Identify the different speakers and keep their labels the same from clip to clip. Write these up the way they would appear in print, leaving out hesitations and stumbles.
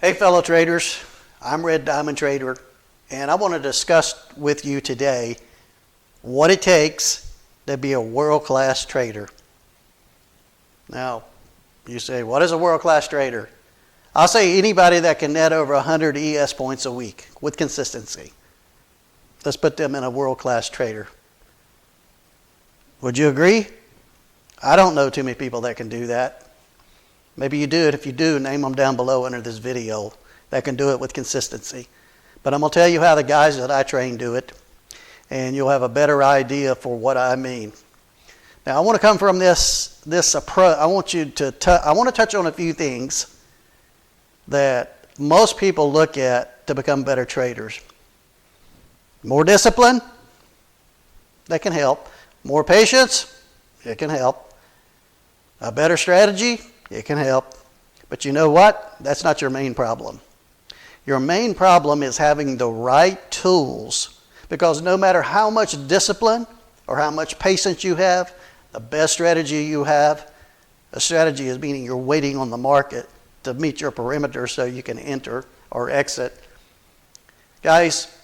Speaker 1: Hey fellow traders, I'm Red Diamond Trader, and I want to discuss with you today what it takes to be a world-class trader. Now, you say, what is a world-class trader? I'll say anybody that can net over 100 ES points a week with consistency. Let's put them in a world-class trader. Would you agree? I don't know too many people that can do that. Maybe you do it. If you do, name them down below under this video that can do it with consistency. But I'm going to tell you how the guys that I train do it, and you'll have a better idea for what I mean. Now, I want to come from this approach. I want to touch on a few things that most people look at to become better traders. More discipline, that can help. More patience, it can help. A better strategy, it can help. But you know what? That's not your main problem. Your main problem is having the right tools, because no matter how much discipline or how much patience you have, the best strategy you have, a strategy is meaning you're waiting on the market to meet your perimeter so you can enter or exit. Guys,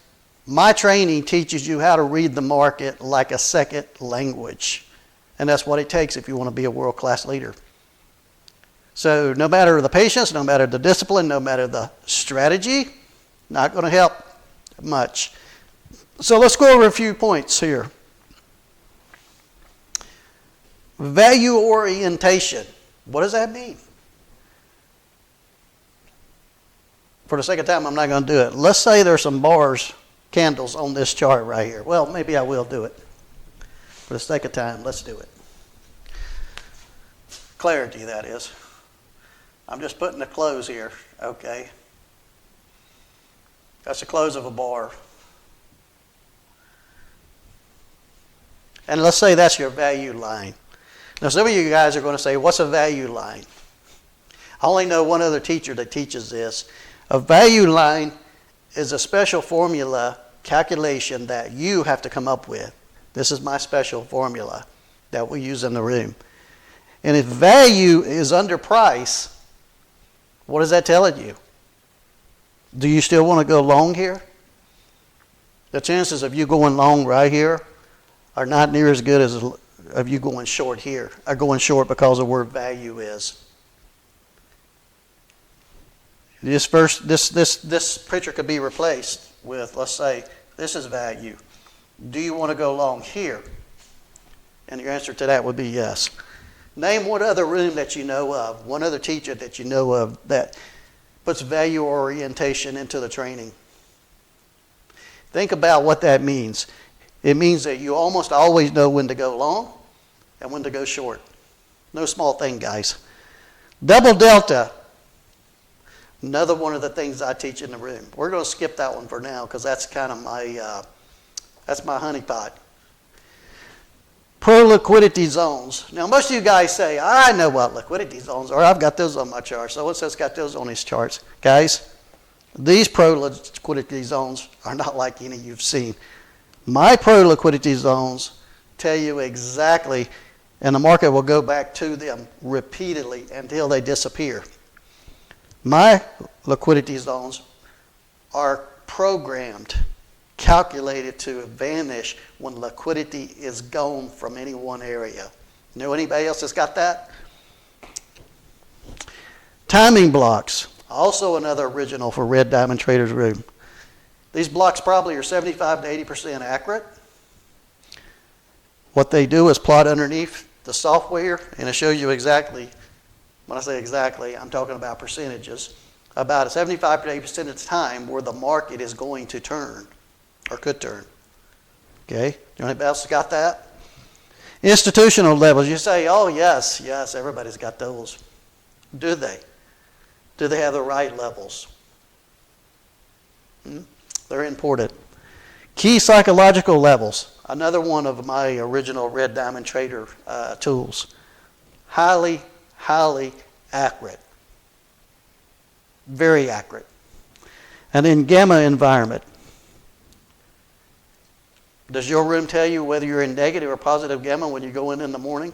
Speaker 1: my training teaches you how to read the market like a second language. And that's what it takes if you want to be a world-class leader. So no matter the patience, no matter the discipline, no matter the strategy, not going to help much. So let's go over a few points here. Value orientation. What does that mean? For the sake of time, I'm not going to do it. Let's say there's some candles on this chart right here. Well, maybe I will do it. For the sake of time, let's do it. Clarity, that is. I'm just putting the close here, okay? That's the close of a bar. And let's say that's your value line. Now, some of you guys are going to say, what's a value line? I only know one other teacher that teaches this. A value line is a special formula calculation that you have to come up with. This is my special formula that we use in the room. And if value is under price, what is that telling you? Do you still want to go long here? The chances of you going long right here are not near as good as of you going short here, or going short because of where value is. This picture could be replaced with, let's say, this is value. Do you want to go long here? And your answer to that would be yes. Name one other room that you know of, one other teacher that you know of that puts value orientation into the training. Think about what that means. It means that you almost always know when to go long and when to go short. No small thing, guys. Double delta. Another one of the things I teach in the room. We're going to skip that one for now because that's kind of my honeypot. Pro-liquidity zones. Now, most of you guys say, I know what liquidity zones are. I've got those on my chart. So what's got those on his charts? Guys, these pro-liquidity zones are not like any you've seen. My pro-liquidity zones tell you exactly, and the market will go back to them repeatedly until they disappear. My liquidity zones are programmed, calculated to vanish when liquidity is gone from any one area. Know anybody else that's got that? Timing blocks, also another original for Red Diamond Traders Room. These blocks probably are 75 to 80% accurate. What they do is plot underneath the software, and it shows you exactly, when I say exactly, I'm talking about percentages, about 75 to 80% of the time where the market is going to turn. Or could turn. Okay? Anybody else got that? Institutional levels. You say, oh, yes, everybody's got those. Do they? Do they have the right levels? They're important. Key psychological levels. Another one of my original Red Diamond Trader tools. Highly, highly accurate. Very accurate. And then gamma environment. Does your room tell you whether you're in negative or positive gamma when you go in the morning?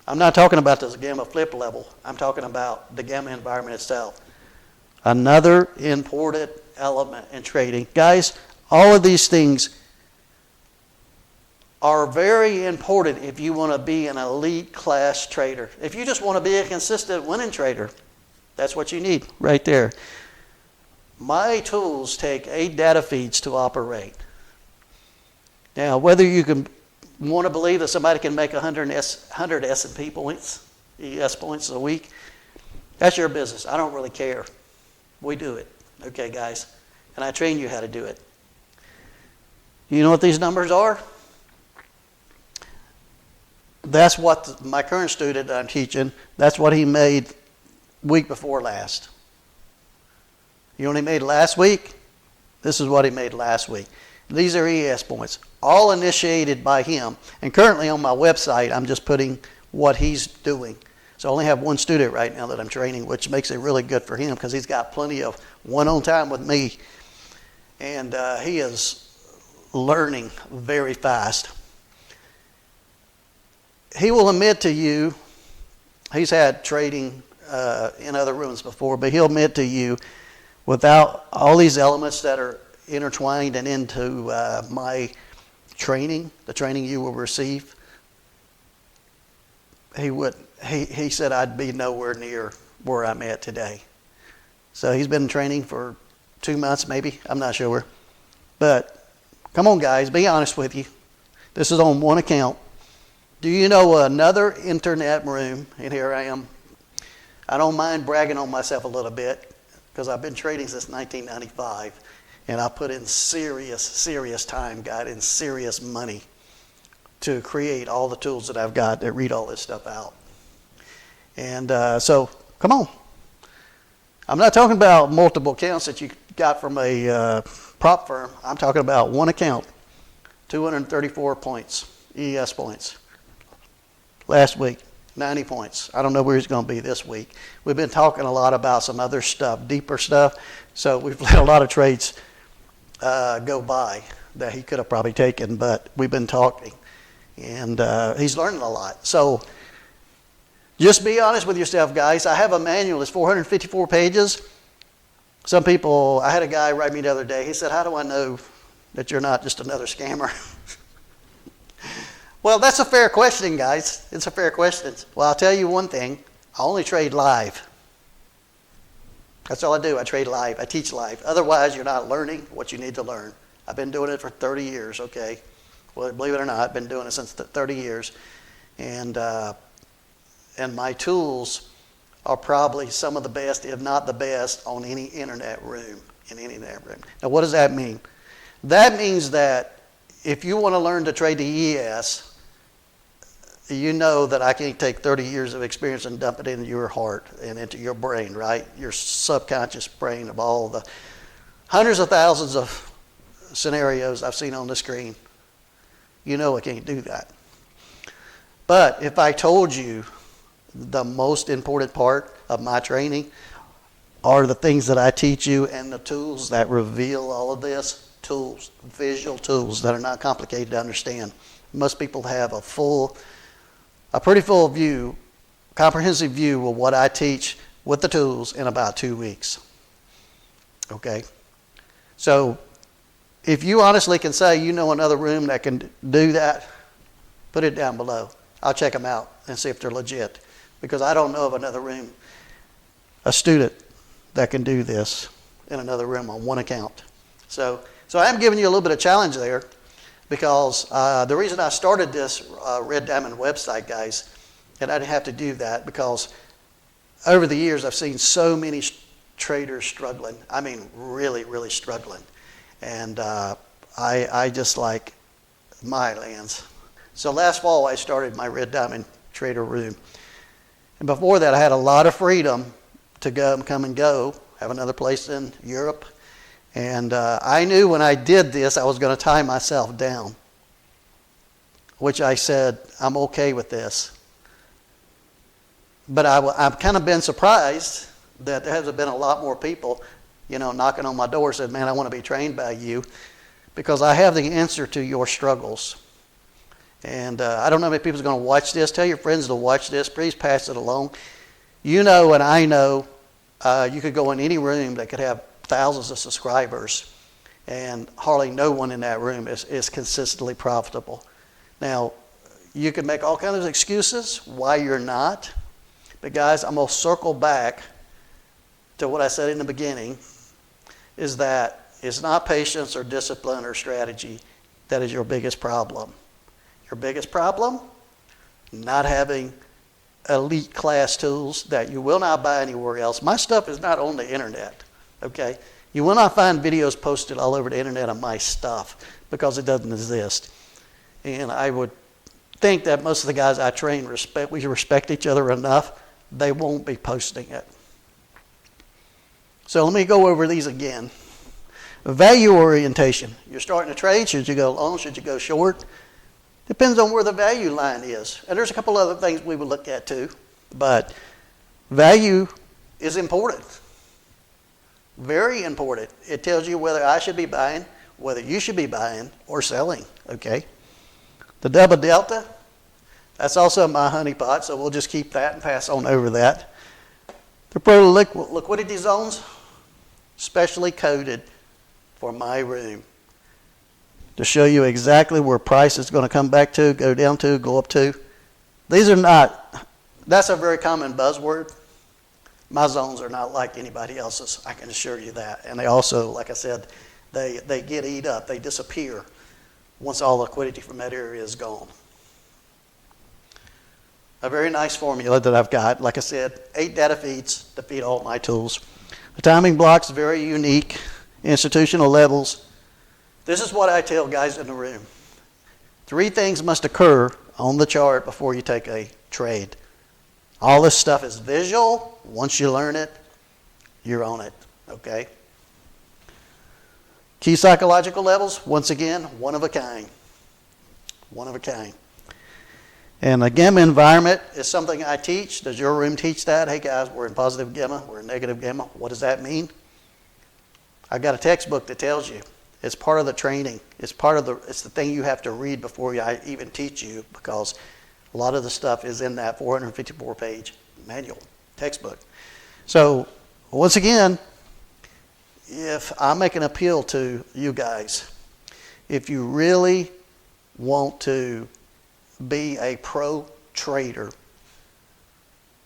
Speaker 1: I'm not talking about this gamma flip level. I'm talking about the gamma environment itself. Another important element in trading. Guys, all of these things are very important if you want to be an elite class trader. If you just want to be a consistent winning trader, that's what you need right there. My tools take 8 data feeds to operate. Now, whether you can want to believe that somebody can make 100 S&P points, ES points a week, that's your business. I don't really care. We do it. Okay, guys? And I train you how to do it. You know what these numbers are? That's what my current student I'm teaching, that's what he made week before last. You know what he made last week? This is what he made last week. These are ES points, all initiated by him. And currently on my website, I'm just putting what he's doing. So I only have one student right now that I'm training, which makes it really good for him because he's got plenty of one-on time with me. And he is learning very fast. He will admit to you, he's had trading in other rooms before, but he'll admit to you, without all these elements that are intertwined and into my training, the training you will receive, he said I'd be nowhere near where I'm at today. So he's been training for 2 months maybe, I'm not sure. But come on guys, be honest with you. This is on one account. Do you know another internet room? And here I am. I don't mind bragging on myself a little bit because I've been trading since 1995. And I put in serious time, got in serious money to create all the tools that I've got that read all this stuff out. And so, come on. I'm not talking about multiple accounts that you got from a prop firm. I'm talking about one account, 234 points, ES points. Last week, 90 points. I don't know where he's going to be this week. We've been talking a lot about some other stuff, deeper stuff. So we've let a lot of trades go by that he could have probably taken, but we've been talking. And he's learning a lot. So just be honest with yourself, guys. I have a manual. It's 454 pages. Some people, I had a guy write me the other day. He said, how do I know that you're not just another scammer? Well, that's a fair question, guys. It's a fair question. Well, I'll tell you one thing. I only trade live. That's all I do. I trade live. I teach live. Otherwise, you're not learning what you need to learn. I've been doing it for 30 years, okay? Well, believe it or not, I've been doing it since 30 years. And my tools are probably some of the best, if not the best, on any internet room, in any internet room. Now, what does that mean? That means that if you want to learn to trade the ES, you know that I can't take 30 years of experience and dump it into your heart and into your brain, right? Your subconscious brain of all the hundreds of thousands of scenarios I've seen on the screen. You know I can't do that. But if I told you the most important part of my training are the things that I teach you and the tools that reveal all of this, tools, visual tools that are not complicated to understand. Most people have a pretty full view, comprehensive view of what I teach with the tools in about 2 weeks. Okay? So if you honestly can say you know another room that can do that, put it down below. I'll check them out and see if they're legit. Because I don't know of another room, a student that can do this in another room on one account. So I am giving you a little bit of challenge there. Because the reason I started this Red Diamond website, guys, and I didn't have to do that because over the years I've seen so many traders struggling. I mean, really, really struggling. And I just like my lands. So last fall I started my Red Diamond Trader Room. And before that I had a lot of freedom to come and go, have another place in Europe. And I knew when I did this, I was going to tie myself down, which I said, I'm okay with this. But I've kind of been surprised that there hasn't been a lot more people, knocking on my door saying, man, I want to be trained by you because I have the answer to your struggles. And I don't know how many people are going to watch this. Tell your friends to watch this. Please pass it along. You know and I know you could go in any room that could have thousands of subscribers, and hardly no one in that room is consistently profitable. Now, you can make all kinds of excuses why you're not, but guys, I'm going to circle back to what I said in the beginning, is that it's not patience or discipline or strategy that is your biggest problem. Your biggest problem? Not having elite class tools that you will not buy anywhere else. My stuff is not on the internet, okay? You will not find videos posted all over the internet of my stuff because it doesn't exist. And I would think that most of the guys I train we respect each other enough, they won't be posting it. So let me go over these again. Value orientation. You're starting to trade. Should you go long? Should you go short? Depends on where the value line is. And there's a couple other things we would look at too. But value is important. Very important. It tells you whether I should be buying, whether you should be buying or selling. Okay. The double delta, that's also my honeypot, so we'll just keep that and pass on over that. The pro liquidity zones, specially coded for my room to show you exactly where price is going to come back to, go down to, go up to. These are not, that's a very common buzzword. My zones are not like anybody else's, I can assure you that. And they also, like I said, they get eat up, they disappear once all liquidity from that area is gone. A very nice formula that I've got, like I said, 8 data feeds to feed all my tools. The timing block's very unique, institutional levels. This is what I tell guys in the room. 3 things must occur on the chart before you take a trade. All this stuff is visual. Once you learn it, you're on it, okay? Key psychological levels, once again, one of a kind. One of a kind. And a gamma environment is something I teach. Does your room teach that? Hey guys, we're in positive gamma, we're in negative gamma. What does that mean? I've got a textbook that tells you. It's part of the training. It's the thing you have to read before I even teach you, because a lot of the stuff is in that 454-page manual textbook. So once again, if I make an appeal to you guys, if you really want to be a pro trader,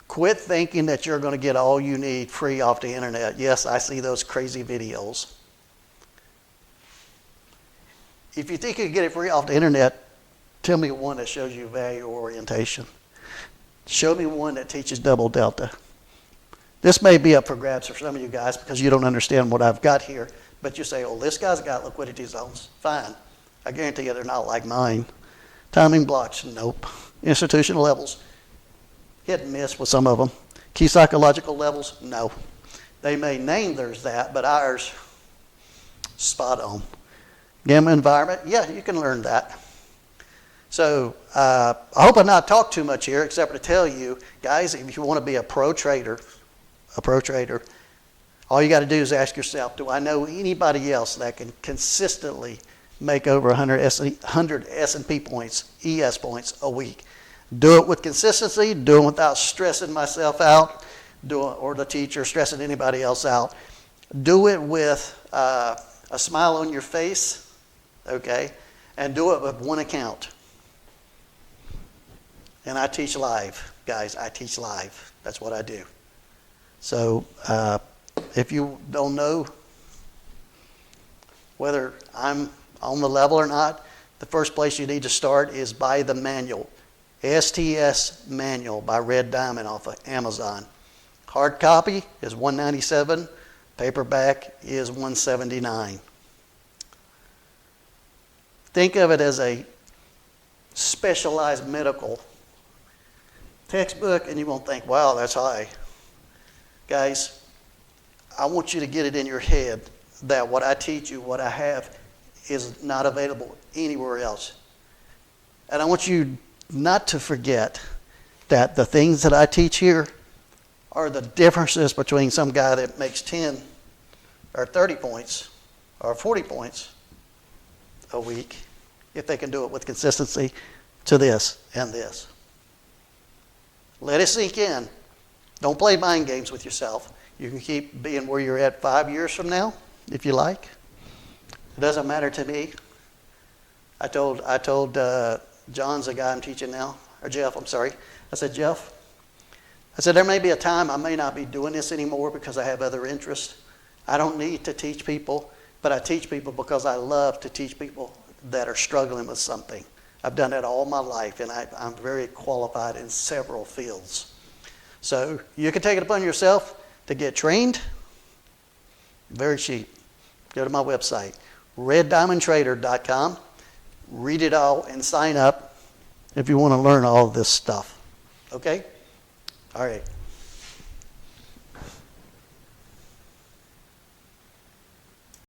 Speaker 1: quit thinking that you're going to get all you need free off the internet. Yes, I see those crazy videos. If you think you can get it free off the internet, tell me one that shows you value orientation. Show me one that teaches double delta. This may be up for grabs for some of you guys because you don't understand what I've got here, but you say, oh, this guy's got liquidity zones. Fine. I guarantee you they're not like mine. Timing blocks, nope. Institutional levels, hit and miss with some of them. Key psychological levels, no. They may name theirs that, but ours, spot on. Gamma environment, yeah, you can learn that. So I hope I've not talked too much here, except to tell you, guys, if you want to be a pro trader, all you got to do is ask yourself, do I know anybody else that can consistently make over 100 S&P points, ES points a week? Do it with consistency, do it without stressing myself out, or the teacher stressing anybody else out. Do it with a smile on your face, okay? And do it with one account. And I teach live, guys, I teach live. That's what I do. So if you don't know whether I'm on the level or not, the first place you need to start is buy the manual. STS Manual by Red Diamond off of Amazon. Hard copy is $197, paperback is $179. Think of it as a specialized medical textbook, and you won't think, wow, that's high. Guys, I want you to get it in your head that what I teach you, what I have, is not available anywhere else. And I want you not to forget that the things that I teach here are the differences between some guy that makes 10 or 30 points or 40 points a week, if they can do it with consistency, to this and this. Let it sink in. Don't play mind games with yourself. You can keep being where you're at 5 years from now, if you like. It doesn't matter to me. I told John's the guy I'm teaching now, or Jeff, I'm sorry. I said, Jeff, there may be a time I may not be doing this anymore because I have other interests. I don't need to teach people, but I teach people because I love to teach people that are struggling with something. I've done that all my life, and I'm very qualified in several fields. So you can take it upon yourself to get trained. Very cheap. Go to my website, reddiamondtrader.com. Read it all and sign up if you want to learn all this stuff. Okay? All right.